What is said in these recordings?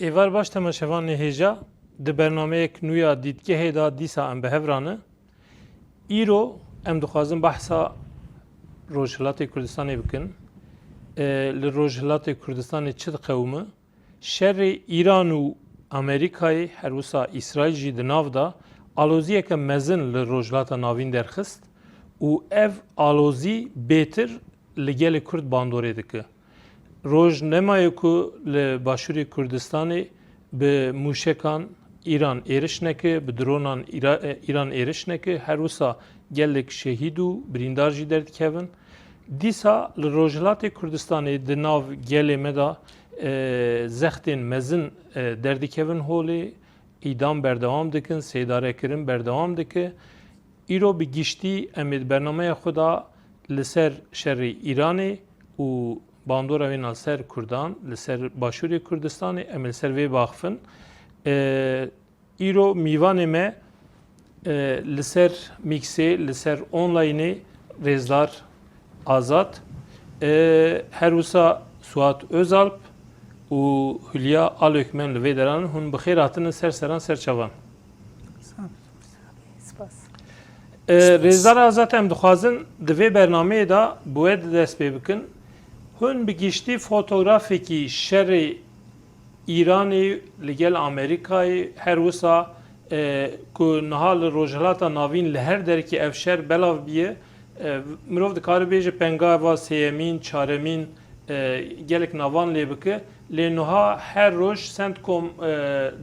ایوار باش تماشاوان هجا د برنامه یک نویا دیدگاه دا دیسا ام بهورانه ایرو ام دخوازم بحثا روجهلات کردستان بکن لروجهلات کردستان چه قومه شر ایران و امریکای هروسا اسرائیل جی دناو دا آلوزیه که مزن لروجهلات ناوین درخست و اف آلوزی بهتر لگل کرد باندوره دکه روز نمایه که لباشوری کردستانی به موشکان ایران ایرش نکه به درونان ایران ایرش نکه هر روزا گلک شهید و بریندار جی درد کهون دیسا لروجلات کردستانی دناو گل مدا زختین مزن درد کهون هولی ایدام بردوام دکن سیداره کرن بردوام دکه ایرو بگیشتی امید برنامه خدا لسر شر ایرانی و باندورا وین سر کردان لسر باشوری کردستان امل سر وی باخفن ایرو میوان ما لسر میکسی لسر آنلاینی رزدار آزاد هروسا سوات özalp و هلیا آلوکمن لوی دران هن بخیر هاتن سر سران سر چوان رزدار آزاد هم دخوازن دوی برنامه دا باید دست پی بکن هون بگیشتی فوتوغرافیکی شر ایرانی لگل امریکای هر وسا که نهال روجهلاتا ناوین لهر درکی افشر بلاو بیه مروف دکار بیجه پنگا و سیمین چارمین گلک ناوان لیبکه لنها هر روز سنت کم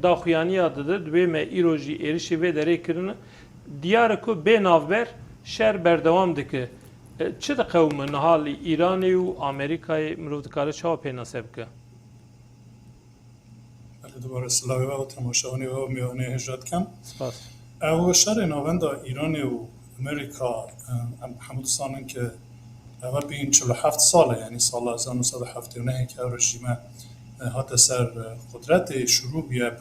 داخویانی داده دوی ما ایروژی ایرشی و داره کرنه دیاره که به ناوبر شر بردوام دکه چه قوم نهال ایرانی و امریکای مروف دکاره چه پیناسب که؟ دوباره سلاوی و تماشاوانی و میانه هجرت کم سپاس او شر ناوند ایران و امریکا حمود سانن که اول بین 47 ساله یعنی سال 1979 که رژیم هات سر قدرت شروع بیه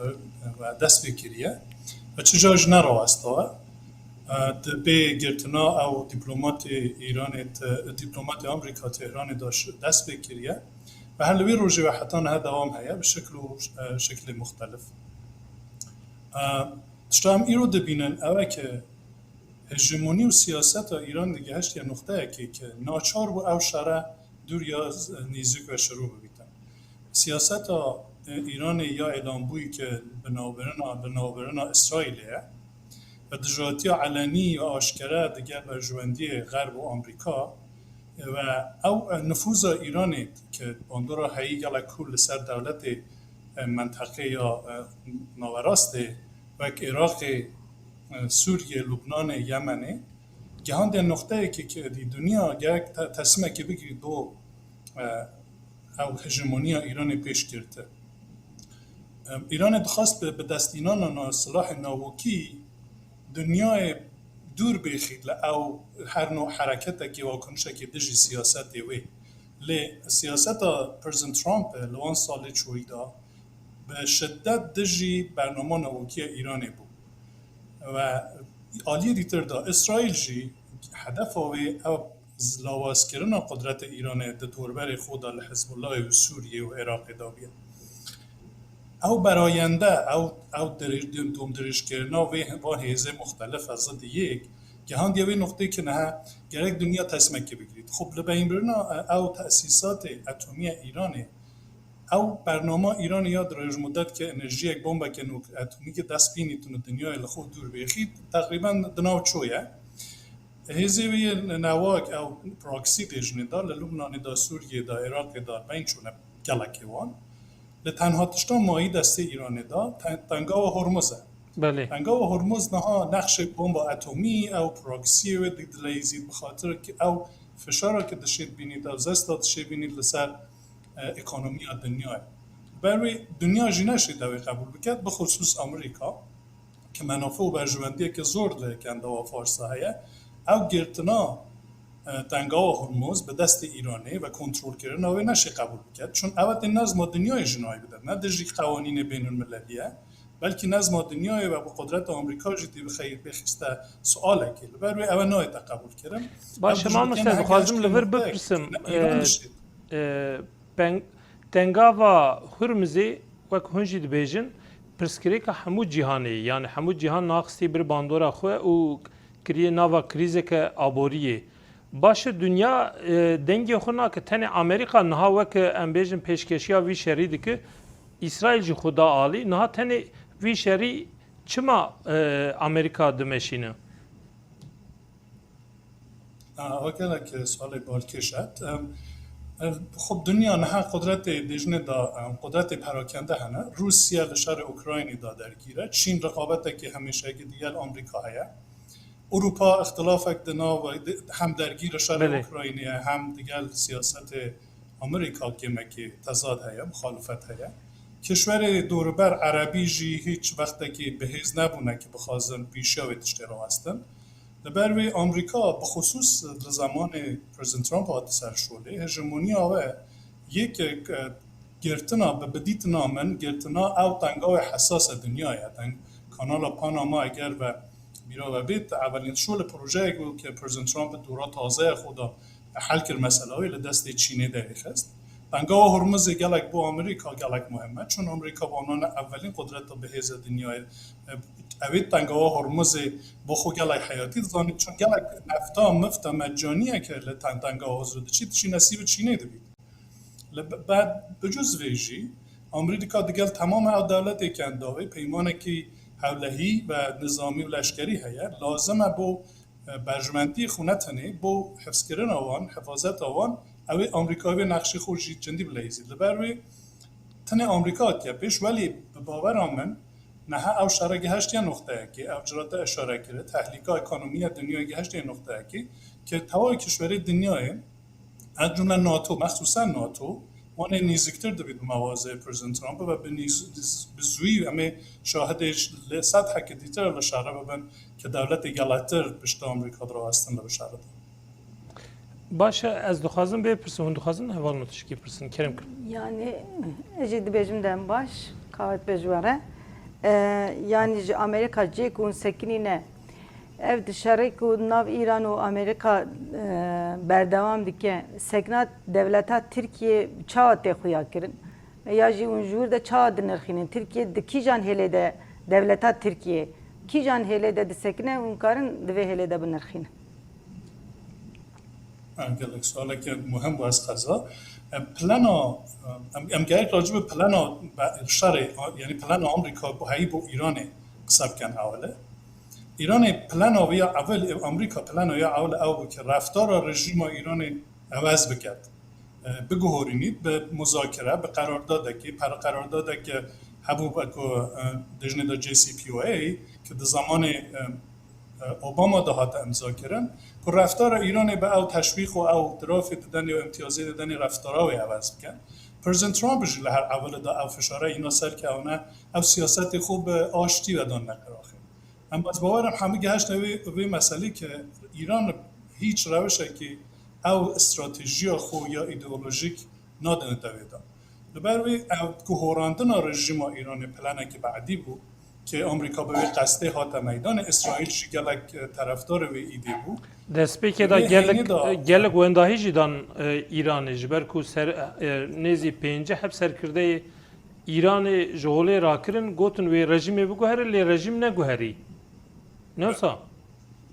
و دست بکریه و چه جاش نرواسته به گرتنا او دیپلمات ایران دیپلمات آمریکا تهران داشت دست بکریه و هلوی روزی و حتی نه دوام هیا به شکل مختلف تشتام ایرو دبینن اوه که هژمونی و سیاست ایران دیگه هشت یه نقطه که ناچار و او شرع دور یا نیزک و شروع ببیتن سیاست ایران یا اعلام بویی که بنابرنا اسرائیلیه و دجاتی علنی و آشکره دیگر برجواندی غرب و آمریکا و او نفوذ ایرانی که باندورا هایی گله کل سر دولت منطقه یا ناوراسته و عراق سوریه لبنان یمنه جهان در نقطه که دنیا یک تصمیم که بگیری دو او هژمونی ایران پیش گرفته ایران دخواست به دستینان سلاح ناوکی دنیای دور بخید او هر نوع حرکت که واکنشه که دژی سیاست وی لی سیاست پرزیدنت ترامپ لوان سال چویدا به شدت دژی برنامه نوکی ایرانی بود و آلی دیتر دا اسرائیل جی هدف وی او لاواز کردن قدرت ایران ده دوربر خود حزب الله و سوریه و عراق دا بیه او براینده او دوم درش کردن و هیزه مختلف از ضد یک جهان دیوی نقطه که نه گرک دنیا تصمیم که بگیرید خب لبین برنا او تأسیسات اتمی ایرانی او برنامه ایران یاد رایج مدت که انرژی یک بمب که نوک اتمی که دست بینیتون دنیای لخود دور بخید تقریبا دناو چویه هیزه وی نواک او پراکسی دیجنی دار لبنان دا سوریه دا عراق دا بین چونه گلکیوان لتنها تشتا مایی دسته ایران دا تنگا و هرمزه بله تنگا و هرمز نها نقش بمب اتمی او پراکسی و دیدلیزید بخاطر که او فشار که دشید بینید او زستا دشید بینید لسر اکونومی دنیا برای دنیا جی نشید دوی قبول بکرد بخصوص امریکا که منافع و برجواندی که زور لکنده و فارسه هیه او گرتنا تنگا و هرمز به دست ایرانی و کنترل کردن اوی نشه قبول بکرد چون اوت نظم دنیای جنایی بده نه دژی قوانین بین المللیه بلکه نظم دنیای و با قدرت آمریکا جدی بخیر بخسته سواله که برای اول نهایت قبول کردم باشه ما مثلا خوازم لور بپرسم تنگا و هرمزی وەک هونجی دبێژن پرسکرێکە هەموو جیهانەیە یانە هەموو جیهان ناخستی بر باندۆرا خۆ û kiriye nava krîzeke aboriyê. Baş dünya dengê xwe nake tenê Amerîka niha weke em bêjin pêşkeşiya vî şerî dike İsraîl jî xwe da alî niha tenê vî şerî çima Amerîka dimeşîne. وەکەلێک سوالێ بالکێشت خب دنیا نها قدرت دیژنه دا قدرت پراکنده هنه روسیه لشار اوکراینی دا درگیره چین رقابتکی همیشه دیگر آمریکا هیا اروپا اختلافک دنا و هم درگیر شار اوکراینی هم دیگر سیاست آمریکا که تضاد هیا مخالفت هیا کشور دوربر عربی جی هیچ وقتی که بهیز نبونه که بخوازن پیشا و تشترا هستن لبروی آمریکا بخصوص زمان پرزیدنت ترامپ هات سر شده هژمونی آوه یک گرتنا به بدیتنا من گرتنا او تنگاه حساس دنیای تنگ کانال پاناما اگر و میرا و بیت اولین شغل پروژه بود که پرزیدنت ترامپ دورا تازه خدا حل کرد مسئله های لدست چینه دریخست تنگاه هرمز گلک با آمریکا گلک مهمه چون آمریکا با آنان اولین قدرت به حیز دنیای اوید تنگاه هرمز با خو گلک حیاتی دانید چون گلک نفتا مفتا مجانیه که تنگاه آزاده چی نصیب چینه دوید بعد بجز ویجی آمریکا دیگر تمام او دولتی که انداوی پیمانه که حولهی و نظامی و لشکری هیا لازمه با برجمندی خونتنه با حفظ کردن آوان حفاظت آوان اوی آمریکایی نقشی خوشی چندی بلیزید لبروی تنه آمریکا که پیش ولی به باور آمن نه او شرگه هشتی نقطه که او جرات اشاره کرده تحلیق اکانومی دنیای هشتی نقطه که توای کشوری دنیای از جمله ناتو مخصوصا ناتو وان نیزکتر دوید مواضع پرزیدنت ترامپ و به زوی همه شاهدش لسات حک دیتر لشاره ببن که دولت گلاتر پشت آمریکا درو هستن لشاره باشه از دخوازم بپرسم هون دخوازم هوال متشکی پرسن کرم کرم yani ecidi bejimden baş kavet bejware yani Amerika cekun sekinine ev dışarı ku nav İran u Amerika berdevam dike seknat devleta Türkiye çağ te xuya kirin ya ji unjur de çağ dinirxinin Türkiye de kijan hele de devleta Türkiye kijan hele de sekne unkarın dve hele de binirxin گلک سواله که مهم و از قضا پلانا ام گرک راجب پلانا شر یعنی پلان آمریکا با هایی با ایران قصب کن اوله ایران پلانا و یا اول آمریکا پلانا یا اول او که رفتار رژیم ایران عوض بکرد بگوهرینید به مذاکره به قرارداد که پر قرارداد که حبوب اکو دجنه دا جی سی پی او ای که در زمان اوباما دهات امضا کردن که رفتار ایران به او تشویق و او اعتراف دادن یا امتیازی دادن رفتارهای عوض بکن پرزیدنت ترامپ جل هر اول دا او فشاره اینا سر که اونه او سیاست خوب آشتی و دان نکراخه اما باز باورم همه گهشت وی مسئله که ایران هیچ روشه که او استراتژی خو یا ایدئولوژیک نادن دویدن لبروی او گهوراندن رژیم ایران پلنه که بعدی بود که آمریکا به قصده هات میدان اسرائیل شی گلک طرفدار و ایده بود دسپیک دا گلک ونداهی جدان ایران جبر کو سر نزی پنجه حب سرکرده ایران جوله راکرن گوتن و رژیم بگوهر لی رژیم نگوهری نوسا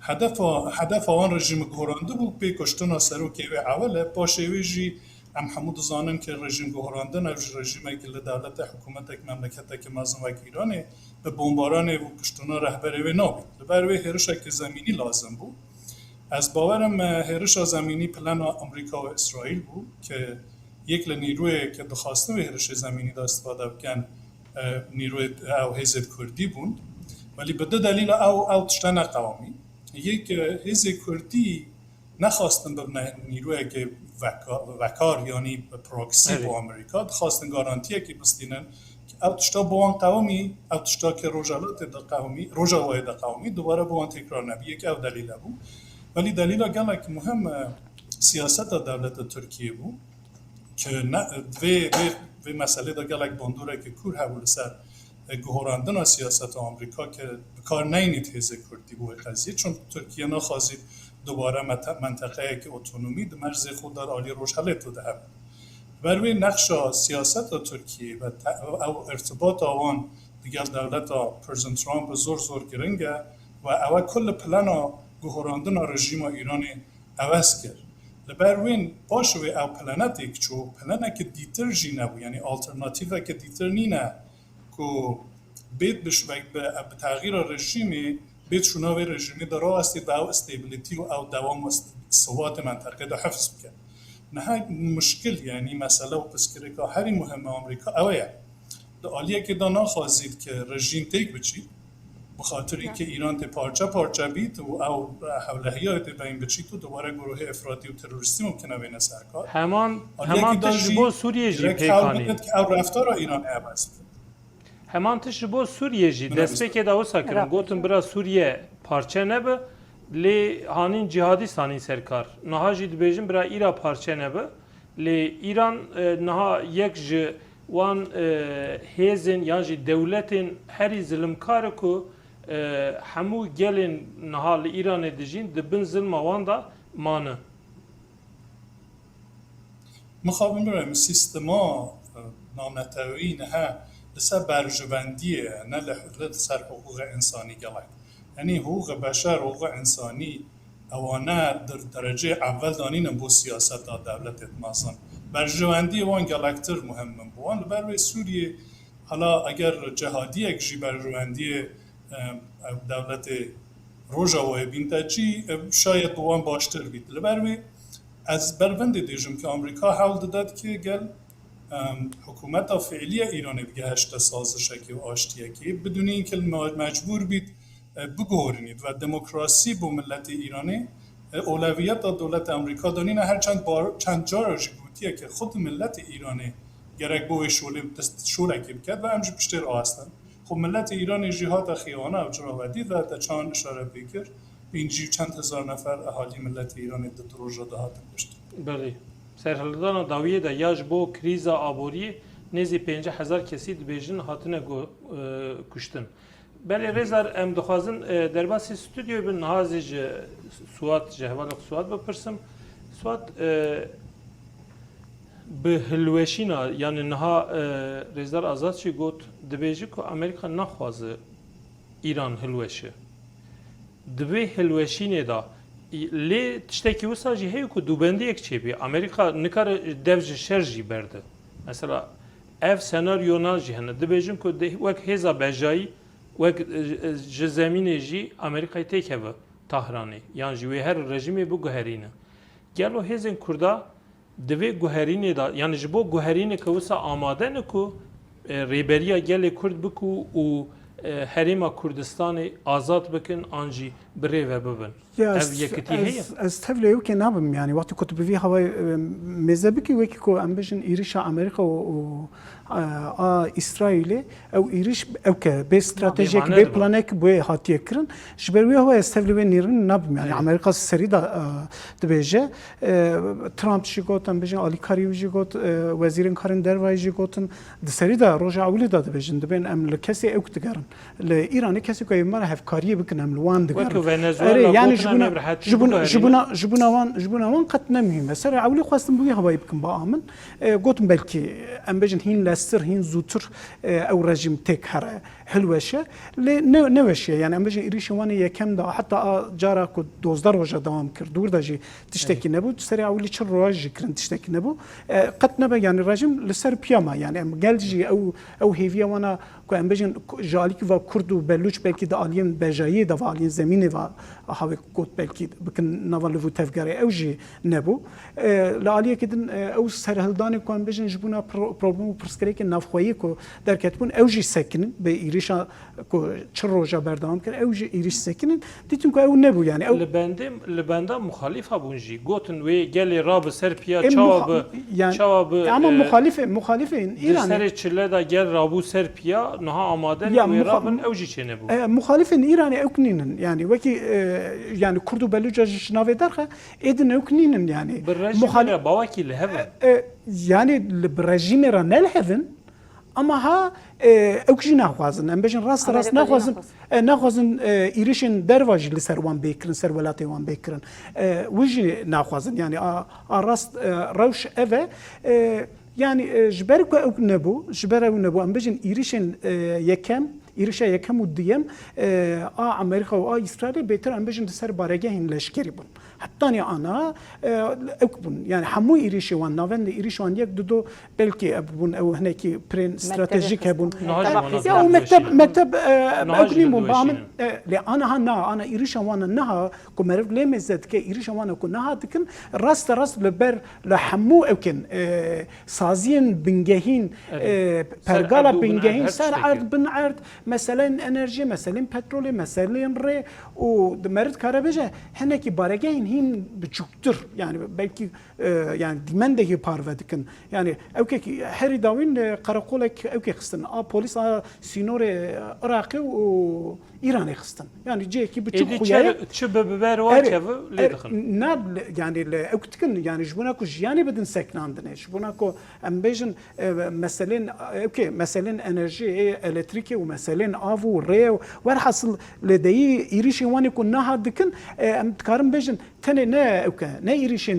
هدف آن رژیم گهرانده بود به کشتن سرو که اوله باشه ویجی ام حمود زانن که رژیم گهرانده نوج رژیمه که دولت حکومت یک مملکت که مازن و ایرانه به بمباران و کشتنا رهبری و نابید لبروی هرش که زمینی لازم بود از باورم هرش زمینی پلان آمریکا و اسرائیل بود که یک نیروی که دخواسته و هرش زمینی دا استفاده بکن نیروی او حزب کردی بود ولی به دلیل او تشتن قوامی یک حزب کردی نخواستن به نیروی که وکار یعنی پروکسی با آمریکا خواستن گارانتیه که بستینن او تشتا بوان قومی او تشتا که روجالات دا قومی روجاوای دا قومی دوباره بوان تکرار نبیه که او دلیل بود ولی دلیل گلک مهم سیاست دولت ترکیه بود که دوی مسئله دا گلک باندوره که کور حول سر گهراندن سیاست آمریکا که کار نینید حزب کردی بود قضیه چون ترکیه نخواستید دوباره منطقه که اتونومی در مرز خود در عالی روشهلت رو دهد بروی نقش سیاست ترکیه او ارتباط آوان دیگر دولت پرزیدنت ترامپ زور گرنگه و او کل پلان گهراندن رژیم ایرانی عوض کرد. لبروین باشوی او پلانت یک چو پلانه که دیتر جی نبو یعنی آلترناتیوه که دیتر نینه که بید بشوی به تغییر رژیمی بید شناوی رژیمی در راه است و او استیبلیتی و او دوام و ثبات منطقه دا حفظ بکن. نه مشکل یعنی مسئله و پسکره که هری مهم آمریکا اوه در آلیه که دا نخواستید که رژیم تیک بچید بخاطری که ایران تی پارچه بید و او حولهی های تی بین بچید و دوباره گروه افرادی و تروریستی ممکنه بین سرکار همان تشبه سوریه جی پیکانی که او رفتار ایران عوض بید همان تشبه سوریه جی دست که داوسا کرن گوتن برا سوریه پارچه نبه لی هانین جهادیستانی سرکار نها جی دبیجن برا ایرا پارچه نبه لی ایران نها یک جی وان هیزن یا جی دولتین هری ظلمکار کو همو گلین نها لی ایران دجین دبن ظلم وان دا مانه مخابن برایم سیستما نامنتوی نه لسه برجوندیه نه لسر حقوق انسانی گلک یعنی حقوق بشر حقوق انسانی اوانه در درجه اول دانین بو سیاست دولت مازن برجواندی وان گلکتر مهم بوان برای سوریه حالا اگر جهادی اکجی برجواندی دولت روژا و بینتاجی شاید بوان باشتر بید برای از بروند دیجم که آمریکا حول داد که گل حکومت فعلی ایران بگه هشت سازشکی و آشتیکی بدون اینکه مجبور بید بگورنید و دموکراسی با ملت ایرانی اولویت دولت آمریکا دانین هر چند جا را جگوتیه که خود ملت ایرانی گرک بوی شوله که بکرد و همجی پشتر آستن خب ملت ایرانی جهات خیانه و جراودید و تا چند اشاره بکر اینجی چند هزار نفر اهالی ملت ایرانی در روژا دهات کشت بله سرحلدان داویه دا یاج بو کریزا آبوری نزی 50,000 کسی دبیجن هاتنه کشتن بله رزار ام دخوازن در باس استودیو بن نهازج سوات جهوال سوات بپرسم سوات به هلوشینا یعنی نها رزار آزاد چی گوت دبیجی که امریکا نخوازه ایران هلوشه دبی هلوشینه دا لی تشتکی وساجی هیو که دوبنده یک چی بی امریکا نکار دوج شرجی برده مثلا اف سناریو ناجی هنه دبیجن که وک هزا بجایی وک جزمینه جی امریکای تکه و تهرانی یعنی جوی هر رژیمی بو گوهرینه گلو هزین کردا دوی گوهرینه دا یعنی جبو گوهرینه که وسا آماده نکو ریبریا گل کرد بکو و حریم کردستان آزاد بکن آنجی بری و ببن از یکتی هی از تفلیو که نبم یعنی وقتی کتب بی هوای مزبکی وکی کو ام بجن ایریش امریکا و اسرائیل او ایریش او که به استراتژیک به پلانک به هاتیه کرن جبروی هوای از تفلیو نیرن نبم یعنی امریکا سری دا دبیجه ترامپ شگوت ام بجن آلی کاریو شگوت وزیرن کارن دروای شگوتن سری دا روجا اولی دا دبیجن دبین ام لکسی او کتگرن لایرانی کسی که مره هفکاریه بکنم لوان دگرن یعنی جبونا وان قد نمهم مثلا عولی خواستم بوی هوای بکن با آمن گفتم بلکی ام بجن هین لستر هین زودتر او رژیم تک هره هلوشه نوشه یعنی ام بجن ایریش وانی یکم دا حتی جارا کو 12 روزه دوام کرد دور داجی تشتکی نبود سری عولی چر روزه کرد تشتکی نبود قد نبا یعنی رژیم لسر پیاما یعنی ام گلجی او هیویا وانا کو ام بجن جالی و کرد و بلوچ بلکی دا آلین بجایی دا آلین زمینه و هاوی گوت بلکی بکن نوالو تفگری اوجی نبو لعالیه کدن او سرهلدانی کن بجن جبونا پروبلم پرسکری که نفخویی کو در کتبون اوجی سکنن به ایریشا کو چر روزا بردام کرد اوجی ایریش سکنن دیتون که او نبو یعنی او لبنده مخالف بونجی گوتن وی گلی راب سرپیا چواب اما مخالف ایران سر چله دا گل رابو سرپیا نها آماده وی رابن اوجی چه نبو مخالف ایرانی اوکنینن یعنی وکی يعني كردو بلوجا جناوي درخه إذن يمكنين يعني بالرجيم بواكي لهذا يعني بالرجيم رانا لهذن أما ها أوكجي ناخوازن أم بيجن راس ناخوازن إيريشن درواج لسروان بيكرن سرولاتي وان بيكرن وجي ناخوازن يعني راس روش أفا Yani jber ku ew nebu, jber ew nebu em bejin êrişên yekem êrişa yekem û diyem a Amerîka û a İsraîlê bêtir em bejin di ser baregehên leşkerî bûn. Hettanî ana ew bûn. Yani hemû êrişê wan navendê êrîş wan yek dido belkî ev bûn ew hinekî pirên stratejîk hebûn. Ya û mekteb ew nîm bûn ba min lê ana ana êrişa wan neha ku meriv lê mêze dike êrişa wan ku neha dikin rast li ber li hemû ewkin saziyên bingehîn pergala bingehîn ser erd bin erd meselên enerjî, meselên petrolê, meselên rê û merid kare bêje hinekî baregehên hîn biçûktir. Yani belkî yani dimendekî parve dikin. Yani ewkekî herî dawîn qereqolek ewkê xistin. A polis a sînorê Iraqê û İranê xistin. Yani cihekî biçûk xuya çi bi biber wa çev lê dixin. Na yani ew dikin yani ji bona ku jiyanê bidin seknandinê. Ji bona ku em bêjin meselên meselên enerjî, elektrîkê û meselên av û rê werhasıl li deyî êrişên wanê ku neha dikin em dikarin bêjin tenê ne ewke ne êrişên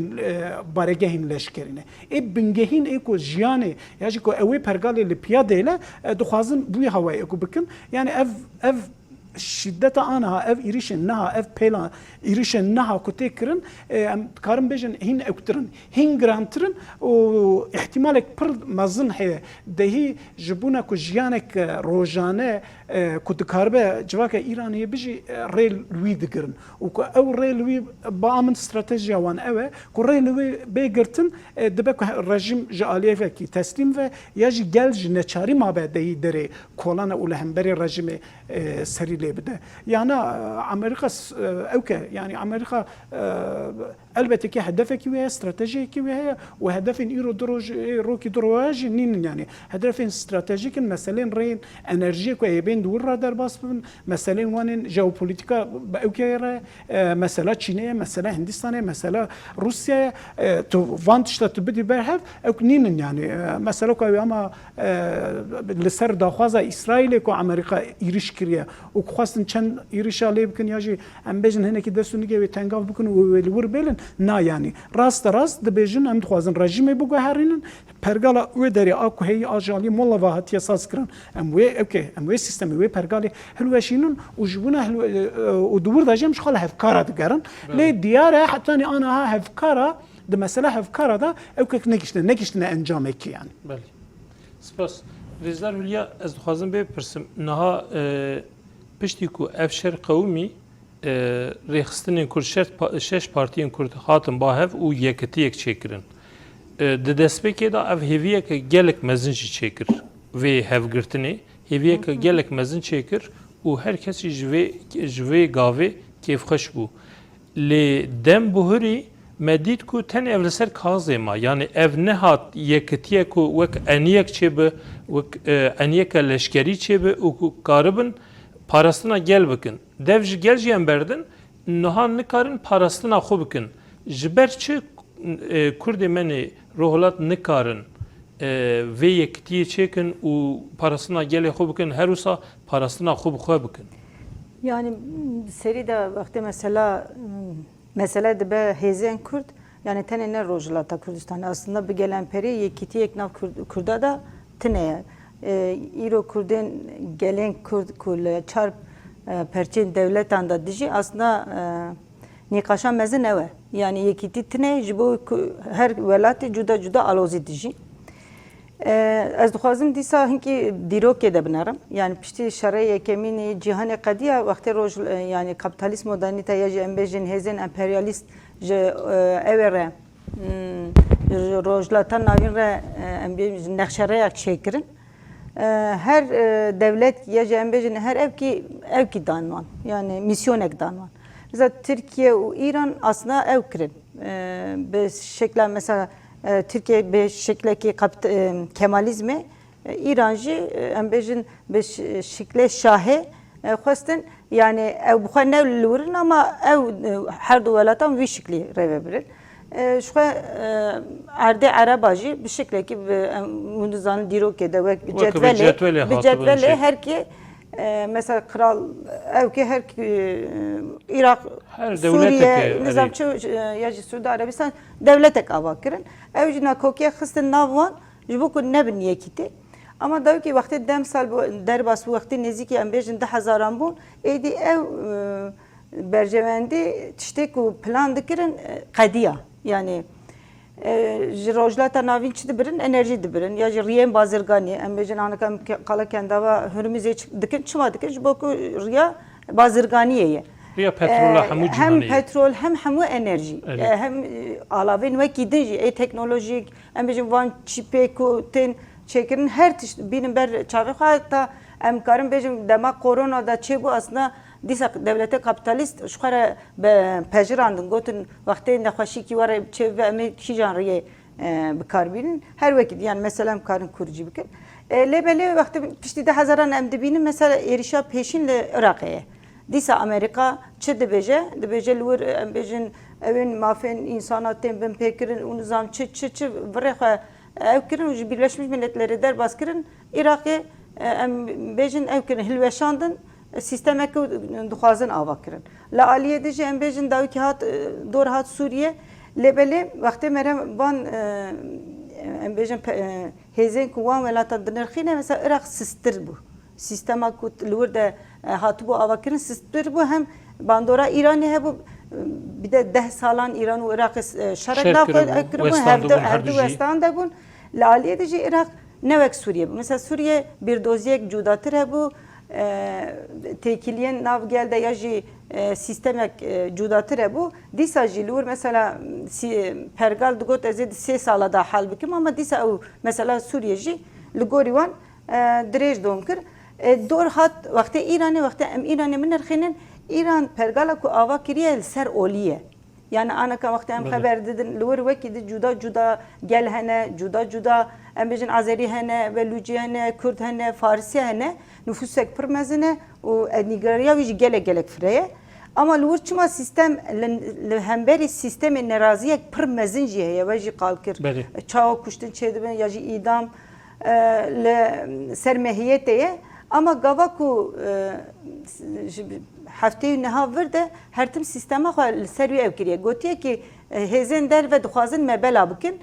baregehên leşkerî ne. Ê bingehîn ê ku jiyanê ya jî ku ew ê pergalê li piyadê le dixwazin bûyê hewayê ku bikin. Yani ev şiddeta anaha ev êrişên neha ev pêla êrişên neha ku tê kirin em dikarin bêjin hîn ewtirin hîn girantirin û ihtimalek pir mezin heye dehî ji bona ku jiyanek rojane ku dikaribe civaka İraniyê bijî rê li wî digirin û ku ew rê li wî ba min stratejiya wan ew e ku rê li wê bê girtin dibe ku rejim ji aliyevekî teslîm ve ya jî gel ji neçarî mabe dehî derê kolana û li hemberê rejimê serî lê bide. Yani Amerika ewke yani Amerika elbette ki hedefekî wê heye stratejiyekî wê heye û hedefên îro rokî dirova jî nînin yani hedefên stratejîk in meselên rêyên enerjiyê ku heye bên di wir re derbas bibin meselên wanên jeopolitîka bi ewkê re mesela Çînê mesela Hindistanê mesela Rusya'ya tu van tişta tu bidî berhev ew nînin yani mesela ku ew ama li ser daxwaza İsraîlê ku Amerika êriş kiriye û ku xwastin çend êrişa lê bikin ya jî em bêjin hinekî dest û nigê wê tengav bikin û li wir bêlin na yani rast dibêjin em dixwazin rejimê biguherînin pergala wê derê a ku heyî ajalî Mollova hatiye saz kirin em wê sistemê wê pergalê hilweşînin û ji bona û di wir de jî em ji xwe hevkara digerin lê diyar e hetanî anaha hevkara di mesela hevkara da ewkek nekiştine encamekî yani. Belî. Spas. Rêzler Hülya ez dixwazim bê pirsim niha piştî ku ev şer qewmî rêxistinên Kurd şeş partiyên Kurd hatin bahev û yekitiyek çêkirin. Di destpêkê de ev hêviyeke gelek mezin jî çêkir vê hevgirtinê hêviyeke gelek mezin çêkir û her kesî ji vê gavê kêfxweş bû. Lê dem buhirî me dît ku tenê ev li ser kazê ma yani ev nehat yekitiye ku wek eniyek çêbe wek eniyeke leşkerî çêbe û ku karibin parastina gel bikin. Dev ji gel jî em berdin niha nikarin parastina xwe bikin. Ji ber çi Kurdê menê rohlat nikarin vê yekitiyê çêkin û parastina gelê xwe bikin her wisa parastina xwe bi xwe bikin. Yani serî vakti mesele dibe hêzên Kurd yani tenê ne Rojhilata Kurdistanê aslında bi gelenperî yekîtiyek nav Kurda da tune ye. İro Kurdên gelên Kurd ku li çar perçên devletan da dijî aslında nîqaşa mezin ew e. Yani yekîtî tune ji bo her welatê cuda cuda alozî dijî. Ez dixwazim dîsa hinkî dîrokê de binarim. Yani piştî şerê yekemînê cîhanê qediya wextê roj yani kapitalîst modernîte ya jî em bêjin hêzên emperyalîst ji ew re rojhilata navîn re em bêjin nexşereyek çêkirin. Her devlet ya jî em bêjin her evkî danwan yani misyonek danwan. Mesela Türkiye û İran aslında ew kirin. Bi şekla mesela Türkiye be şekleki Kemalizmi İran jî em bêjin bi şekle şahê xwestin yani ew bi xwe ne li wirin ama ew her du welatan wî şeklî rêve birin. Şwe erdê Ereba jî bi şeklekî hûn dizanin dîrokê de wek cetvelê herkê mesela kral evki her Irak, Suriye, nizamçı ya Suudi Arabistan devletek ava kirin. Ev jî nakokiya xistin nav wan Jibo ku nebin yekîtî. Ama da ki vakti dem sal derbas vakti nezîkî em bêjin 10,000 bûn. Êdî ev berjewendî tiştê ku plan dikirin qediya. Yani ji rojlata navîn çi dibirin enerjî dibirin ya ji riyên bazirganî em bêjin aneka qala kendava hürmüzê dikin çima dikin ji bo ku riya bazirganiyê ye. Riya petrola hemû Hem cihanê ye. petrol hem hemû enerjî. Hem alavên wekî din jî teknolojik em bêjin van çîpê ku tên çêkirin her tişt bînin ber çavê xwe ta em karin bêjin dema korona da çêbû aslında dîsa devleta kapitalîst ji xwe re pejirandin gotin wextê nexweşîkî were çêv ve em ê kîjan riyê bikarbînin her wekî yani mesela em karin kurcî bikin. Lêbelê wextê tiştî 10,000 em dibînin mesela êrişa pêşîn li Iraqê ye. Dîsa Amerîka çi dibêje? Dibêje li wir em bêjin evên mafên însana tên bin pêkirin û nizam çi virê xwe ev kirin û ji Birleşmiş Milletlerê derbas kirin Iraqê em bêjin ev kirin hilweşandin sistemekî dixwazin ava kirin. Li aliyê de jî em bêjin dawî hat dor hat Sûriye lêbelê wextê mere van em bêjin hêzên ku wan welatan dinirxîne mesela Iraq sistir bû. Sistema ku li wir de hatibû avakirin sistir bû hem bandora İranê hebû bir de 10 salan İran û Iraqê şerek kiribû her du westan de bûn. Li aliyê de jî Iraq ne wek Sûriye bû. Mesela Sûriye bir doziyek cudatir hebû têkiliyên nav gel de ya jî sistemek cudatir hebû. Dîsa jî li wir mesela pergal digot ez ê di 3 sala da hal bikim ama dîsa ew mesela Sûriye jî li gorî wan dirêj dom kir. Dor hat wextê İranê wextê em İranê min nirxînin İran pergala ku ava kiriye li ser olî. Yani aneka wextê em xeber didin li wir wekî di cuda gel hene cuda em bêjin Azerî hene Belûcî hene Kurd hene Farsî hene nüfusek pir mezin e û etnîgeriya wî jî gelek fireye. Ama li wir çima sistem li hemberî sistemê neraziyek pir mezin jî heye ve jî qalkir. Çawa kuştin çêdibin ya jî îdam li ser mehiyetê ye. Ama gava ku hefteyê niha vir de her tim sistema xwe li ser wî ev kiriye. Gotiye ki hêzên derve dixwazin me bela bikin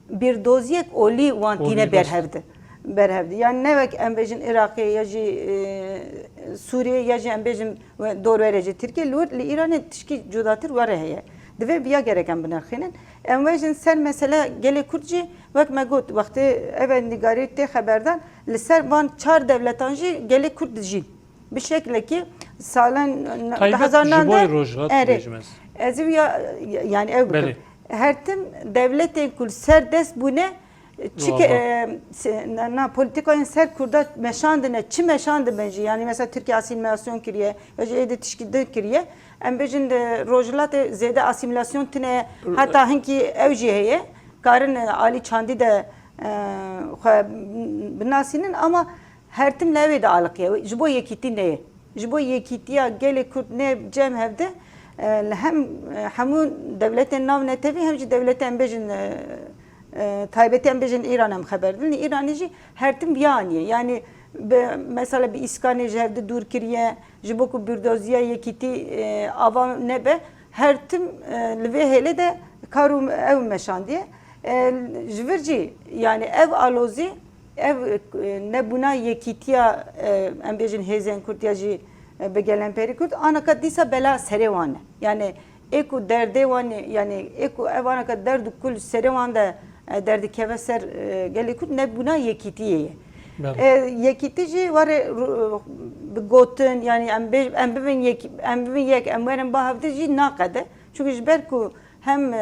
bir doziyek olî wan tîne berhevdi. Yani ne wek em bêjin Iraqê ya jî Sûriye ya jî em bêjin dor were jî Tirkiye li İranê tişkî cudatir were heye. Divê biya gerek em binirxînin. Em wê jin ser mesele gelê Kurd jî wek me got wextê ev nîgarî tê xeberdan li ser van 4 devletan jî gelê Kurd dijîn. Bir şekilde salan ez yani ev bikim. Her tim devletên ku ser dest bûne politikayên ser Kurda meşandine çi meşandin jî yani mesela Türkiye asimilasyon kiriye ya jî êdî tişkî kiriye em bêjin rojhilatê zêde asimilasyon tune heta hinkî ew jî heye karin alî çandî de xwe binasînin ama her tim li evê de aliqiye ji bo yekîtî neye ji bo yekîtiya gelê Kurd ne cem hevde hem hemû devletên nav netevî hem jî devletê em bêjin taybetî em bêjin İran em xeber din İranê jî her tim viya aniye yani mesela bir İskanê ji hevde dûr kiriye ji bo ku birdoziya yekîtî ava nebe her tim li vê hêlê de kar û ew meşandiye ji vir jî yani ev alozî ev nebûna yekîtiya em bêjin hêzên Kurd ya jî bi gelemperî Kurd anaka dîsa bela serê wan e yani ê ku derdê wan yani ê ku ev anaka derd û kul serê wan de derdikeve ser gelê Kurd nebûna yekîtiyê ye. Yekîtî jî were bi gotin yani em bibin yek em werin ba hevdê jî naqede çünkü ji ber ku hem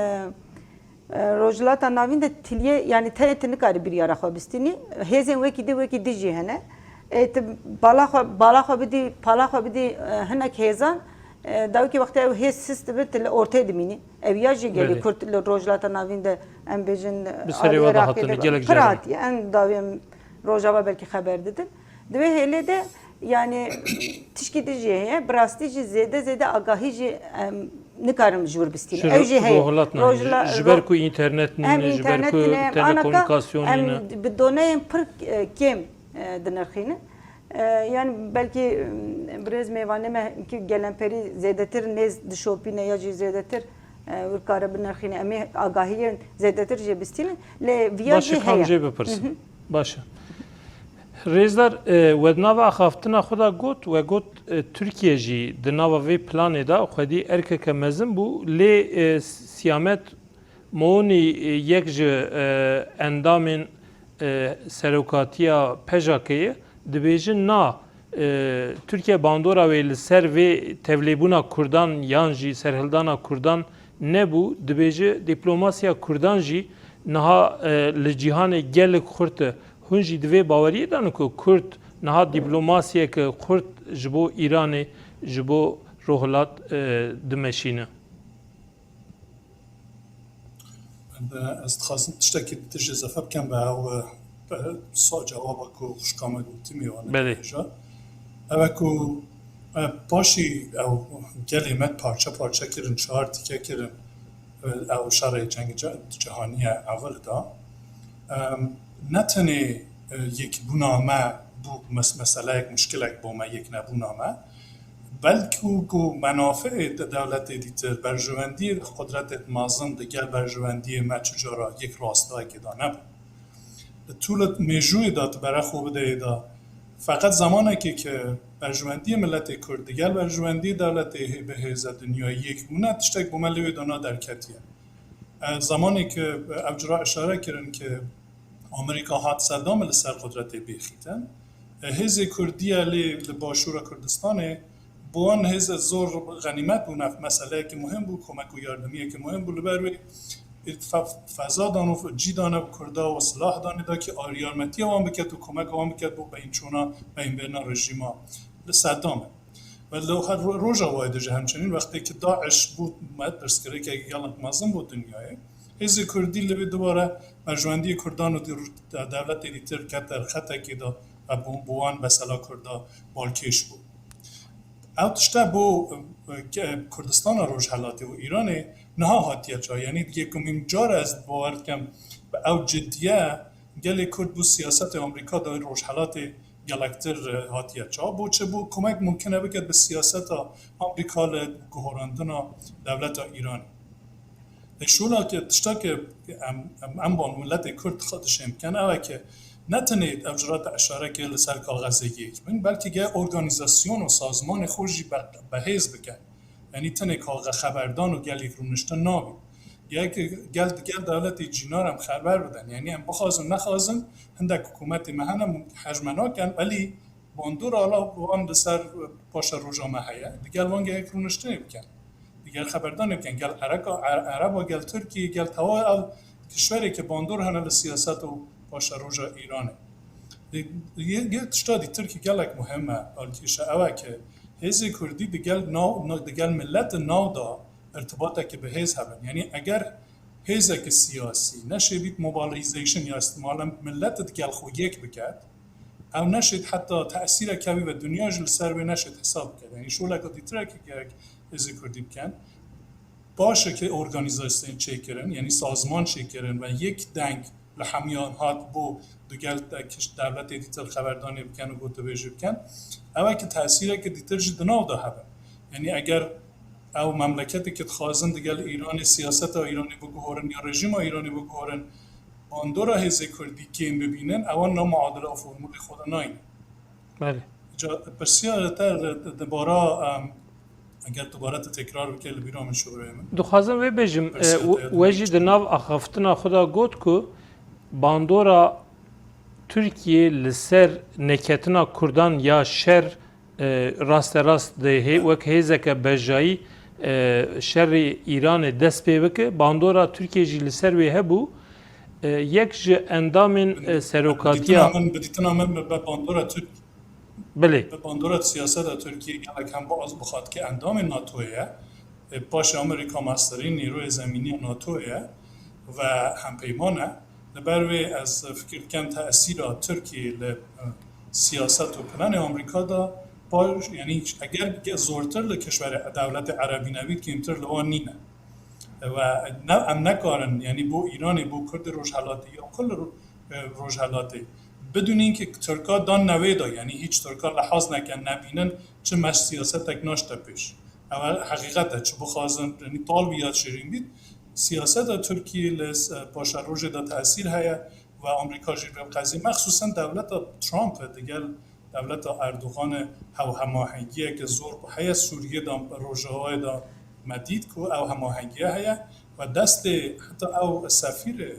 rojhilata navîn de tiliye yani tenê tu nikarî biryara xwe bistînî hêzên wekî di jî hene bala xwe bidî pala xwe bidî hinek hêzan dawîkî wextê ew hêz sis dibe tu li ortê dimînî ev ya jî gelê Kurd li rojhilata navîn de em bêjin pir hatiye en dawî em rojava belkî xeber didin divê hêlê de yani tişkî di jî heye bi rastî jî zêde agahî jî nikarim ji wir bistînin ew jî heye ji ber ku internetinê ji ber ku telekomûnikasyonê bi doneyên pir kêm dinirxînin yani belkî birêz mêvanê me ki gelemperî zêdetir nêz dişopîne ya jî zêdetir ورکاره بنرخینه امی آگاهی زیادتر جه بستین لی ویا باشه جه کام هیا جه بپرسم باشه ریزدار ودناو اخافتنا خدا گوت و گوت ترکیه جی دناو وی پلان دا خودی ارکه که مزن بو لی سیامت مونی یک جه اندامین سروکاتیا پژاکیه دبیجن نا Türkiye bandora ve ser ve tevlibuna Kurdan yanji serhildana Kurdan ne bu dibêje diplomasiya Kurdan jî niha li cîhanê gelek xurt hûn jî divê baweriyê dan ku Kurd niha diplomasiyeke Kurd ji bo Îranê ji bo rohilat dimeşîne. از دخواستم تشتكي تجي زفاف كان بها سؤال جوابك وخشكامة قلتمي وانا بله. اوكو باشي او كلمات parça parça kirin çağır tike kirin او شرع جنگ جهانی اول دا نتنه یک بونامه بو مسئله یک مشکل یک بومه یک نبونامه بلکه کو منافع دولت دیتر برجواندی قدرت مازن دیگر برجواندی ما چجورا یک راستایی که دا نبود طول میجوی داد برای خوب دا فقط زمانی که برجواندی ملت کرد دیگر برجواندی دولت به حیز دنیای یک بونه تشتک بوملوی دانا در کتیه زمانی که ابجرا اشاره کردن که آمریکا هات صدام لسر قدرت بیخیتن حیز کردی علی باشور کردستانه بوان حیز زور غنیمت بونه مسئله که مهم بود کمک و یاردمیه که مهم بود لبروی فضا دانو جی دانه کردا و سلاح دانه دا که آریارمتی وان بکت و کمک وان بکت با به این چونا به این برنا رژیما لصدامه و هر روژا وایده جه همچنین وقتی که داعش بود مد برسکره که یالنک مازم بود دنیای حیز کردی لبی دوباره مرجواندی کردان و دولت دیتر کت در خطه که دا و بوان بسلا کردا بالکش بود او تشته بو کردستان روش حالاتی و ایرانه نها هاتیه چا یعنی دیگه کمیم جار از باورد کم او جدیه گلی کرد بو سیاست امریکا دا روش حالات گلکتر هاتیه چا بو چه بو کمک ممکنه بکد به سیاست امریکا لگهراندن دولت ایرانی شولا که تشتا که ام با ملت کرد خودش امکان اوه که نتنید ابجرات اشاره که لسر کاغذ یک من بلکه گه ارگانیزاسیون و سازمان خوشی به حیز بکن یعنی تنه کاغذ خبردان و گل یک رونشتن نابید یک گل دولت جینار هم خبر بدن یعنی هم بخوازن نخوازن هندک حکومت مهنم حجمنا کن ولی باندور حالا وان لسر پاش روژا مهیه دیگر وان گه یک رونشتن بکن دیگر خبردان بکن گل عرب و گل ترکی گل توا او کشوری که باندور هنه سیاست و باشه روژا ایرانه یه تشتادی ترکی گلک مهمه آلکیشه اوه که حیز کردی دیگل ملت ناو دا ارتباطه که به حیز هبن یعنی اگر حیزه که سیاسی نشه بید موبالیزیشن یا استعمالا ملت دیگل خو یک بکرد او نشد حتی تأثیر کبی به دنیا جل سر به نشد حساب کرد یعنی شولک دیتره که حیز کردی بکن باشه که ارگانیزاسیون چه کرن یعنی سازمان چه کرن و یک دنگ لحمیان هات بو دوگل دولت دیتر خبردانی بکن و گوته بیجی بکن اوه که تأثیره که دیتر جدناو دا هبه یعنی اگر او مملکتی که تخوازن دیگل ایران سیاست ایرانی بگوهرن یا رژیم ایرانی بگوهرن باندورا هزه کردی که این ببینن اوان نامعادله و فرمول خود ناینه بله بسیار تر دوباره اگر دوباره تکرار بکن لبیرام شبره من دخوازم وی بجم وجی دناو اخافتنا خدا گوت که باندورا Türkiye لسر نکتنا کردان یا شر راست ده وک هیزک بجایی شر ایران دست پی وکه باندورا ترکیه جی لسر وی هبو یک ج اندامین سروکاتیا بدیتنا من به باندورا ترکیه بله به باندورا سیاست ترکیه گلک هم باز بخواد که اندام ناتویه باش امریکا مسترین نیروی زمینی ناتویه و همپیمانه لبروی از فکر کم تأثیر ترکیه ل سیاست و پلان آمریکا دا باش یعنی اگر زورتر لکشور دولت عربی نوید که امتر لوان نینه و هم نکارن یعنی بو ایرانی بو کرد روشحالاتی یا کل روشحالاتی بدون اینکه ترکا دان نویدا یعنی هیچ ترکا لحاظ نکن نبینن چه مش سیاست تکناشته پیش اول حقیقت چه بخوازن یعنی طال بیاد شیرین بید سیاست ترکیه لس باشه روژه دا تأثیر هیا و آمریکا جیر به قضیه مخصوصا دولت ترامپ دیگه دولت اردوغان هاو هماهنگیه که زور هیا سوریه دا روژه های دا مدید که او هماهنگیه هیا و دست حتی او سفیر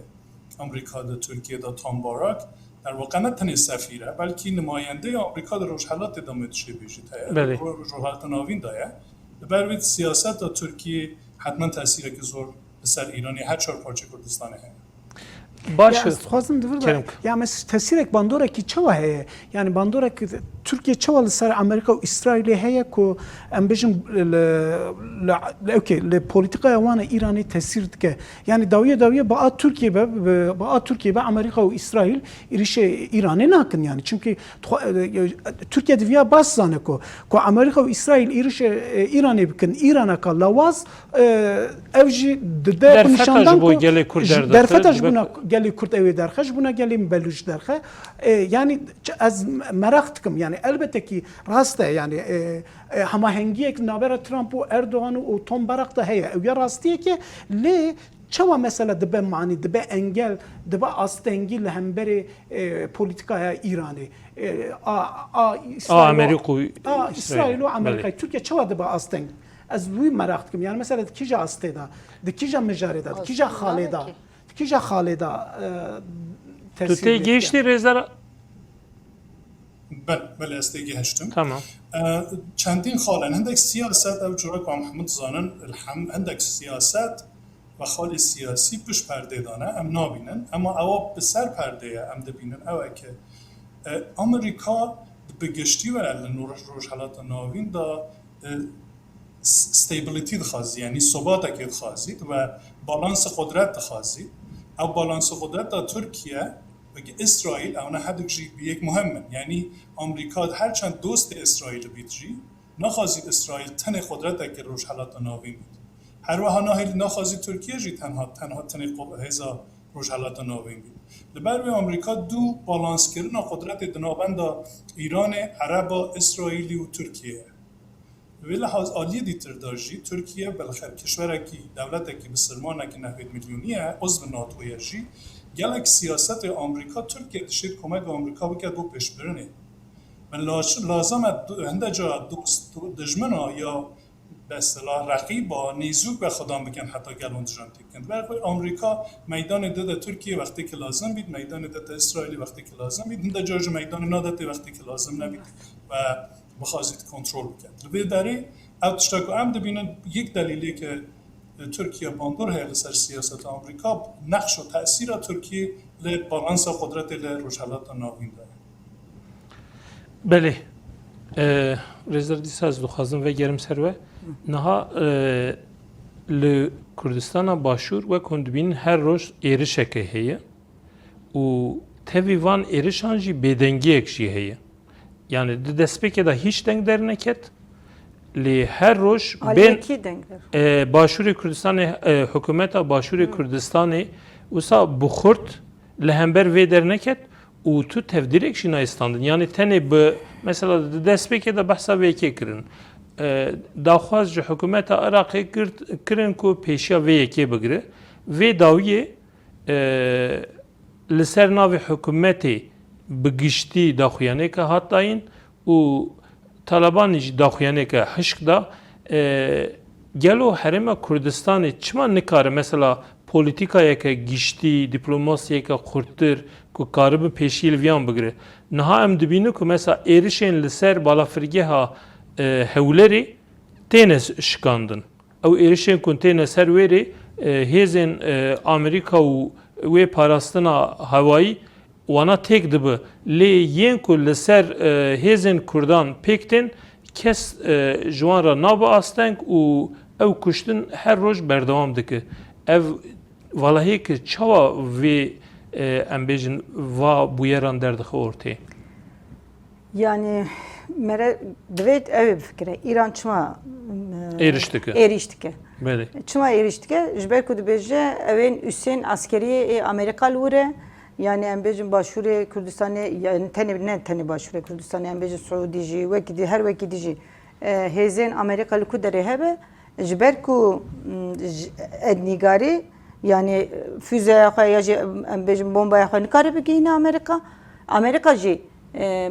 آمریکا در ترکیه دا تام باراک در واقع نه تنها سفیره بلکه نماینده آمریکا در روشحالات ادامه داشته بیشید بله. روشحالات ناوین دایه بروید سیاست دا ترکیه حتما تاثیره که زور سر ایرانی هر چهار پارچه کردستانه هست باشه خواستم کرم دور یا مثل تاثیرک باندورا کی چه هه یعنی باندورا کی ترکیه چه سر امریکا و اسرائیل هه کو ام بجم اوکی ل پلیتیکا وان ایرانی تاثیر که یعنی داویه با ترکیه با امریکا و اسرائیل ایرش ایرانی نکن یعنی چونکه ترکیه دویا باز زانه کو امریکا و اسرائیل ایرش ایرانی بکن ایران کا لواز اوجی در فتاش بو گلی کرد در فتاش بنا گلی کرد اوی درخش بنا گلی بلوچ درخه یعنی از مرخت کم یعنی البته که راسته یعنی هماهنگی که نابر ترامپ و اردوغان و توم برقته هیا او راستیه که لی چوا مثلا دبه معنی دبه انگل دبه آستنگی لهمبری پولیتیکای ایرانی اسرائیل و امریکا ترکیه چوا دبه آستنگ از روی مرخت کم یعنی مثلا کیجا استیدا کیجا مجاردا کیجا خالدا کیجا خالدا تو تی گیشتی رزر بله استیگی هشتم تمام چندین خالن هندک سیاست او جورا که محمد زانن هندک سیاست و خال سیاسی پش پرده دانه ام نابینن اما او بسر پرده ام دبینن او که امریکا بگشتی و روشحالات ناوین دا استیبلیتی دخوازی یعنی ثبات که دخوازید و بالانس قدرت دخوازید او بالانس قدرت دا ترکیه و اسرائیل اونا هدوکجی به یک مهمن یعنی آمریکا هرچند دوست اسرائیل بیتجی نخوازید اسرائیل تن قدرت که روشحالات ناوین بود هر وها نخوازید ترکیه جی تنها تن هزا روشحالات ناوین بود لبروی آمریکا دو بالانس کردن قدرت دنابند ایران عرب اسرائیلی و ترکیه ولی لحاظ عالی دیتر داشتی ترکیه بالاخره کشوری که دولتی که بسرمانه که 90 میلیونیه عضو ناتویه جی گلک سیاست آمریکا ترکیه دشید کمک آمریکا بکرد بو پیش برنه من لازم هنده جا دوست دشمنا یا به اصطلاح رقیبا نیزوک به خدا بکن حتی گلون جان تکند برای آمریکا میدان داده ترکیه وقتی که لازم بید میدان داده اسرائیل وقتی که لازم بید هنده جا میدان نادته وقتی که لازم نبید و بخوازید کنترل بکند به داری اوتشتاکو هم دبینن یک دلیلی که ترکیه باندور هست سر سیاست آمریکا نقش و تأثیر ترکیه ل بالانس قدرت ل روشحالات ناوین داره. بله رزر دیس از دخوازم و گرم سروه نها ل کردستان باشور و کندبین هر روز ایرشه که هیه و تیوان ایرشانجی بدنگی اکشی هیه yani despeke da hiç denk der neket li her roj ben Başuri Kürdistan'ı hükümeta Başuri Kürdistan'ı usa bukhurt lehember ve der neket u tu tevdirek şina istandın yani tane bu mesela despeke da bahsa ve kirin daxwaz hükümeta Irak'ı kirin ku peşa ve yeke bigre ve dawiye li ser navi hükümeti بگشتی داخویانه که هاتاین و طالبانیش داخویانه که حشق دا گلو حرم کردستان چما نکاره مثلا پولیتیکایی که گشتی دیپلوماسیایی که خورتر که کارب پیشیل ویان بگره نها ام دبینو که مثلا ایرشین لسر بالافرگی ها هولری تینس شکاندن او ایرشین کن تینس هر ویری هیزن امریکا و پاراستنا هوایی وانا tek dibe li yen ku li ser hêzên Kurdan pêktin kes ji wan re nabe asteng û ew kuştin her roj berdewam dike ev valahê ki çawa vê em bêjin va bûyeran derdixe ortê yani mere divêt ev fikre İran çima êriştike belê çima êriştike ji ber ku dibêje evên üsên askeriyê Amerika li were yani em bêjin Başûrê Kurdistanê yani tenê Başûrê Kurdistanê em bêjin Suudî jî wekî her wekî dijî هزین امریکا لکو داره هبه جبر کو ادنیگاری yani füze ya bejim bomba nikare bigine Amerika ji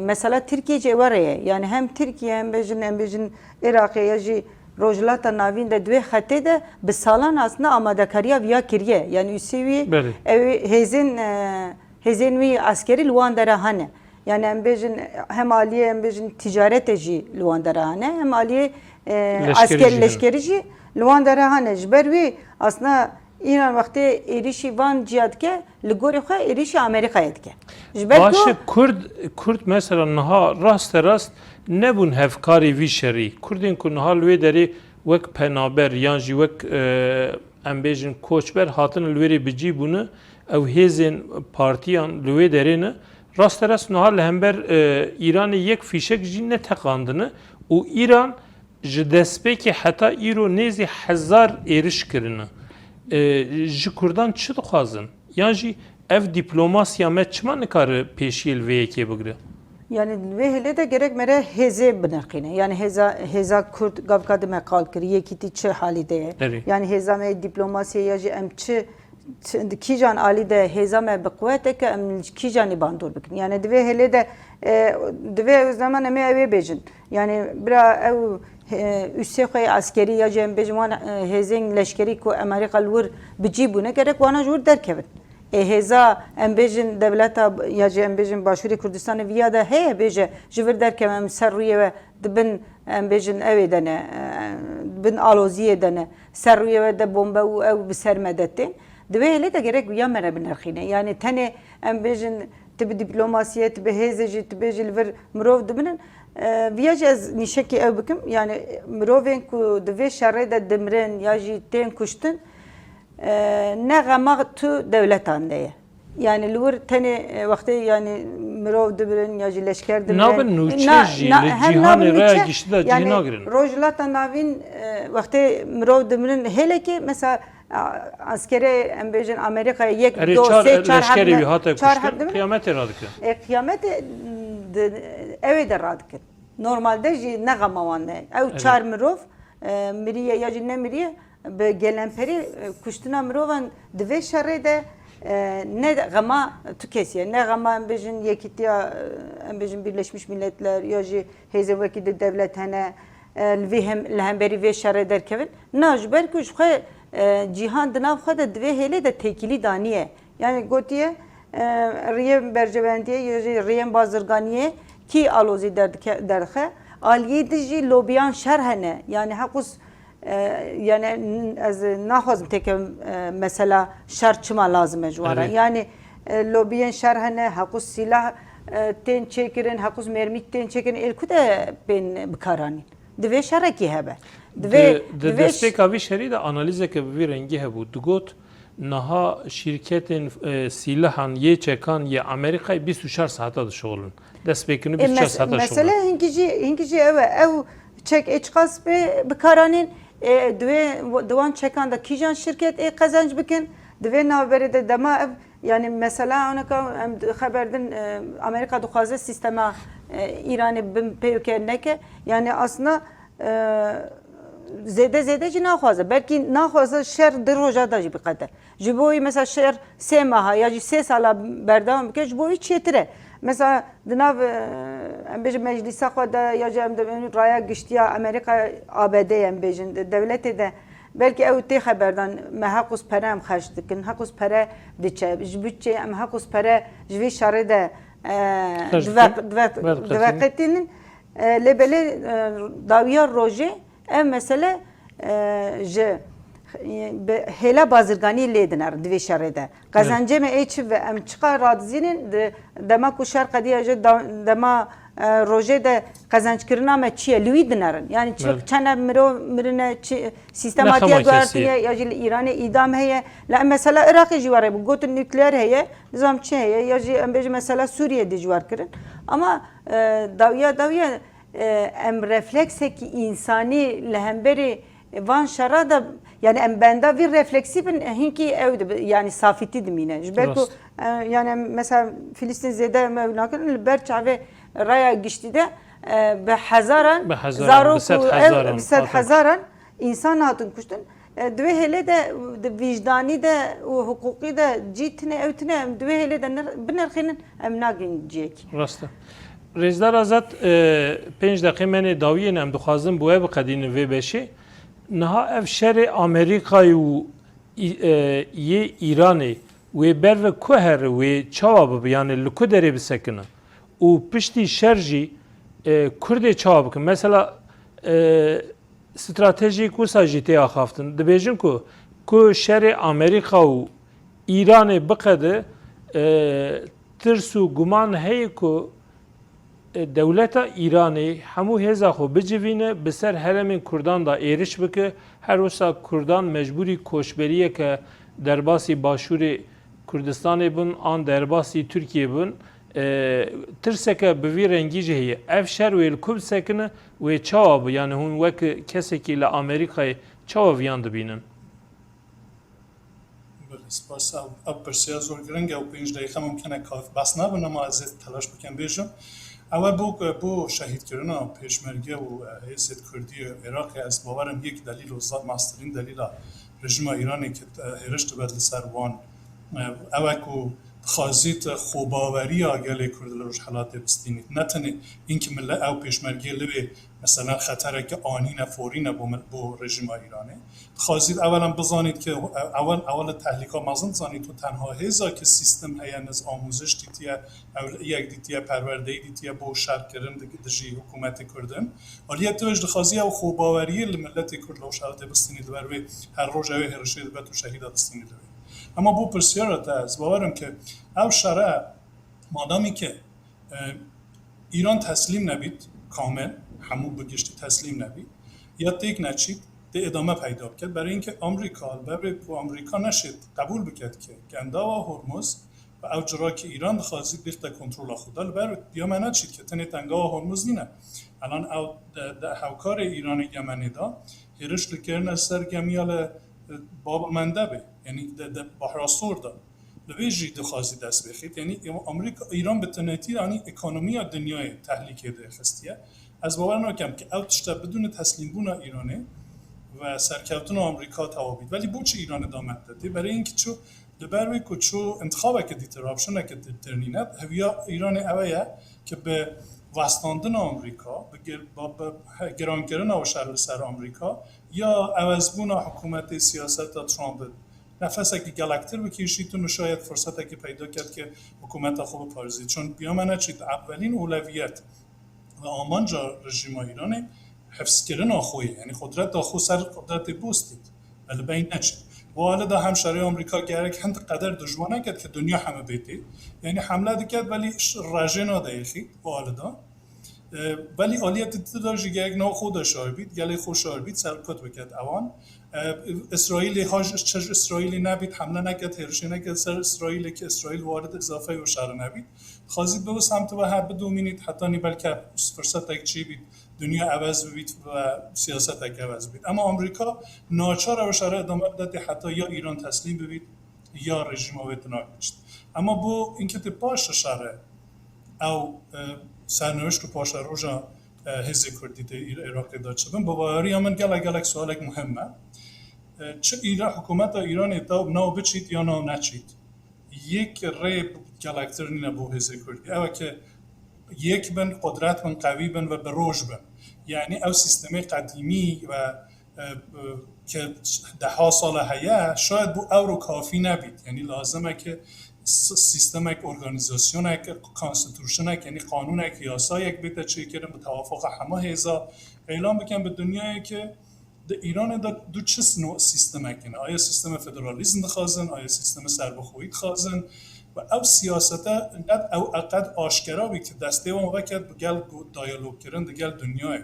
mesela Türkiye var ya yani hem Türkiye hem bejin Irak ya ji rojlata navin de dve hatte de bi salan aslında amadakariya via kiriye yani üsevi hezin vi askeri luandara yani hem aliye hem bejin ticaret ji luandara hem aliye leşkeri ji luandara jber vi aslında İran vakti erişi van cihadke ligori xwe erişi Amerika'ya dike. Başı Kurd mesela naha rast nebun hevkari vi şerî. Kurdin ku naha lwê derê wek penaber yan jî wek em bêjin koçber hatin lwêrê bicî bûne ew hêzên partiyan lwê derê ne rast naha li hember İranê yek fîşek jî neteqandine û İran ji destpêkê heta îro nêzî hezar êriş kirine. Ji Kurdan çi dixwazin? Yan jî ev diplomasya me çima nikare pêşiyê li vê yekê bigire? Yani ve hele de gerek mere heze binirkine. Yani heza Kurd gavkadi me kal kir yekî çi halî de ye. Yani heza me diplomasya ya jî em çi kîjan alî de heza me bi quvvete ke em kîjanî bandor bikin. Yani divê hele de divê zaman em ê ew ê bêjin. Yani bira ew üsse xwe askerî ya jî em bêjin wan hêzên leşkerî ku Amerika li wir bicî bûne gerek wana ji wir derkevin. Hêza em bêjin devleta ya jî em bêjin Başûrê Kurdistanê viya de heye bêje ji vir derkevin em ser rûyê ve dibin em bêjin evê de ne dibin aloziyê de ne ser rûyê ve de bombe û ew bi ser me de tên divê helê de gerek wiya me re binirxîne yani tenê em bêjin tu bi diplomasiyê tu bi hêzê jî tu bêjî li vir mirov dibinin viya jî ez nîşekî ew bikim yani mirovên ku di vê şerê de dimirin ya jî tên kuştin ne xema tu devletan de ye yani li wir tenê wextê yani mirov dibirin ya jî leşker dibirin nabin nûçe jî li cîhanê raya giştî de cî nagirin rojhilata navîn wextê mirov dimirin hêlekê mesela askerê em bêjin Amerika'ya yek do sê çar hep kıyametê radikin kıyametê evê de radikin normalde jî ne xema wan de ew çar mirov miriye ya jî ne miriye bi gelenperî kuştina mirovan di vê şerê de ne xema tu kesiye ne xema em bêjin yekîtiya em bêjin Birleşmiş Milletler ya jî hêzên wekî di devlet hene li hemberî vê şerê derkevin na ji ber ku ji xwe cîhan di nav xwe de di vê hêlê de têkilî daniye yani gotiye rêyên berjevendiyê ya jî rêyên bazirganiyê kî alozî derdixe aliyê de jî lobiyan şer hene yani heqûs yani ez naxwazim teke mesela şer çima lazım ejwara yani lobiyên şer hene heqûs silah tên çêkirin heqûs mermî tên çêkirin êlku de bên bikaranîn di vê şerekî hebe di destpêka vî şerî de analîzeke bi vî rengî hebû digot niha şîrketên sîlahan yê çekan yê Amerîkayê 24 saata dişoğilin destpêkirî 24 saata mesela hinkî jî ew çek eçqas bê bikaranîn دوان çekan da kîjan şirket qezanc bikin divê navberê de dema ev yani mesela onaka em xeberdin Amerika dixwaze sistema İranê bin pêwke neke yani aslında zêde jî naxwaze belkî naxwaze şer di roja da jî biqede ji bo wî mesela şer sê meha ya jî 3 sala berdewam bike ji bo wî çêtir e mesela di nav em bêjin meclîsa xwe de ya jî em dibin raya giştiya Amerika ABD'ye em bêjin devletê de belkî ew tê xeberdan me heqûs pere em xerc dikin heqûs pere diçe ji bütçe em heqûs pere ji vê şerê de diveqetînin lêbelê dawiya rojê ev mesele ji hêla bazirganî lê diner di vê şerê de qezencê me ê çi ve em çiqa radizînin dema ku şer qediya jî dema rojê de qezencekirina me çi ye li wî dinerin yani çene mirov mirine sîstematiya guhertiye ya jî li Îranê îdam heye li mesela Iraqê jî were bu gotin nükleer heye nizam çi heye ya jî em bêjin mesela Sûriyê jî war kirin ama dawiya em refleksekî însanî li hemberî van şera da yani em benda bir refleksî bin hinkî ew yani safîtî dimîne ji ber ku yani mesela Filistin zêde mevnakirin li ber çavê raya giştî de به هزاران به هزاران، زاروک به صد هزاران به صد هاتن. هزاران انسان هاتون کشتن دوی هلی ده وجدانی ده و حقوقی ده جیتنه اوتنه دوی هلی ده بنرخینن ام ناگین جیک راسته رزدار ازت 5 دقیقه من داویه نم دخوازم بوه بقدین وی بشه نها اف شر امریکای و یه ایرانی و بر و کوهر و چواب یعنی لکو داره بسکنه و پشتی شرجی کرد چواب کن مثلا استراتژی کو ساجیتی آخافتن دبیجن کو شر امریکا و ایران بقده ترس و گمان هی کو دولت ایرانی همو هزا خو بجوینه بسر هرمین کردان دا ایرش بکه هر وسا کردان مجبوری کوشبریه که درباسی باشور کردستان بون آن درباسی ترکیه بون ترسه که به وی رنگی جهیه اف شر ویل کب سکنه و چاوب یعنی هون وک کسی که لامریکای چاوب یاند بینن سپاس اب پرسیار زور گرنگ او 5 دقیقه ممکنه کاف بس نبونه ما از تلاش بکنم بیشم اول بو شهید کردن پیشمرگی و حیثیت کردی عراق از باورم یک دلیل و ماسترین دلیل رژیم ایرانی که هرشت بدل سر وان اول کو خازیت خوباوری آگل کرد لروش حالات بستینید نه تنه اینکه ملت او پیشمرگی لبه مثلا خطره که آنی فوری نه بو رژیم ایرانی خازید اولا بزانید که اول تحلیل مازن زانید تو تنها هزا که سیستم هیان از آموزش دیتیه یک دیتیه پرورده دیتیه بو شرک کردن دجی حکومت کردن ولی توش خازی او خوباوری لملت کرد لروش حالات بستینید بر هر روز اوه هرشید به تو شهید بستینید اما بو پرسیارت از باورم که او شرع مادامی که ایران تسلیم نبید کامل همو بگشتی تسلیم نبید یا تیک نچید ده ادامه پیدا کرد برای اینکه آمریکا نشد قبول بکرد که گندا و هرمز و او جرا که ایران خواستید بیخته کنترل خدا بر یا منات چید که تنه تنگا و هرمز نینه الان او هاوکار ایران یمنی دا هرش لکرن از سرگمیال باب مندبه یعنی بحراسور دا لویجی دخوازی دست بخید یعنی آمریکا ایران به تنهایی یعنی اکونومی دنیای تحلیل ده خستیه از باور نکم که اوتشتا بدون تسلیم بودن ایرانه و سرکوتن آمریکا توابید ولی بوچه ایران ادامه داده برای اینکه چو لبروی که چو انتخابه که دیتر آپشنه که دیترنینه هویا ایران اویه که به وستاندن آمریکا به گران کردن آوشار سر آمریکا یا عوضبون حکومت سیاست ترامپ نفسه که گلکتر بکشید و شاید فرصته که پیدا کرد که حکومت خوب پارزید چون بیامنه چید اولین اولویت و آمانجا رژیم ایران حفظ کردن آخویه یعنی قدرت آخو سر قدرت بوستید ولی بین نچید و حالا دا همشهری آمریکا گرک هند قدر دشمنه کرد که دنیا همه بیتی یعنی حمله دکرد ولی رژه نادایخی و حالا دا ولی آلیت داشت گرک نا خود شاربید گلی خود شاربید سرکت بکرد اوان اسرائیل هاش چه اسرائیلی نبید حمله نکرد هرشی نکرد سر اسرائیل که اسرائیل وارد اضافه و شر نبید خواستید به سمت و هر بدومینید حتی نی بلکه فرصت یک چی بید دنیا عوض بید و سیاست یک عوض بید اما آمریکا ناچار و شر ادامه داده حتی یا ایران تسلیم بید یا رژیم و اتناق بشت اما بو اینکه تی پاش شر او سرنوشت و پاش روژا هزی کردید عراق داد شدن باوری من گلک سوالک مهمه چه ایران حکومت ایران اتاب نو بچید یا نو نچید یک ریب گلکتر نینه بو هزی کردی اوه که یک بن قدرت بن قوی بن و بروج بن یعنی او سیستم قدیمی و که 10 سال هیه شاید بو او رو کافی نبید یعنی لازمه که سیستم یک ارگانیزاسیون یک کانستیتوشن یک یعنی قانون یک یاسا یک بیت چه که متوافق همه هزا اعلام بکن به دنیایی که در ایران دو چه نوع سیستم کنه آیا سیستم فدرالیسم دخوازن آیا سیستم سربخویی دخوازن و او سیاسته انقدر او اقد آشکارا بی که دسته و موقع بگل دایالوگ کردن دگل دنیای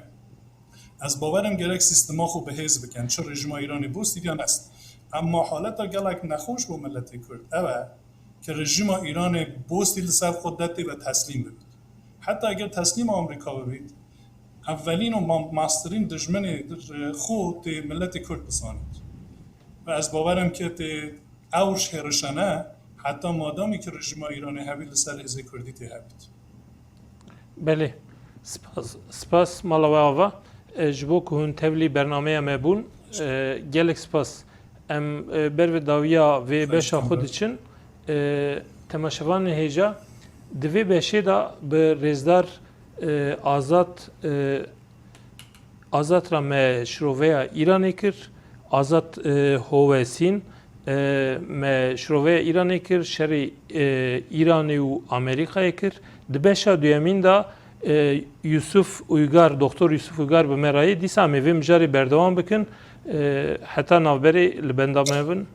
از باورم گرک سیستما خوب به حزب بکن چه رژیم ایرانی بوست یا نست اما حالت گلک نخوش با ملت کرد اوه که رژیم ایران بوستی لسر قدرت و تسلیم ببید حتی اگر تسلیم آمریکا ببید اولین و ماسترین دشمن خود ملت کرد بسانید و از باورم که اوش هرشانه حتی مادامی که رژیم ایران هبید لسر هزی کردی تی هبید بله سپاس مالاوه جبو که هون تبلی برنامه ما بون گلک سپاس ام بر داویا و بشا خود چن تماشاوان هیجا دوی بشه دا به رزدار آزاد را ما شروع ایرانی کر آزاد هوسین ما شروع ایرانی کر شری ایرانی و آمریکایی کر دبشا دویمین دا یوسف اویگار دکتر یوسف اویگار به مرایی دیسا میویم جاری بردوام بکن حتی نوبری لبندامه بن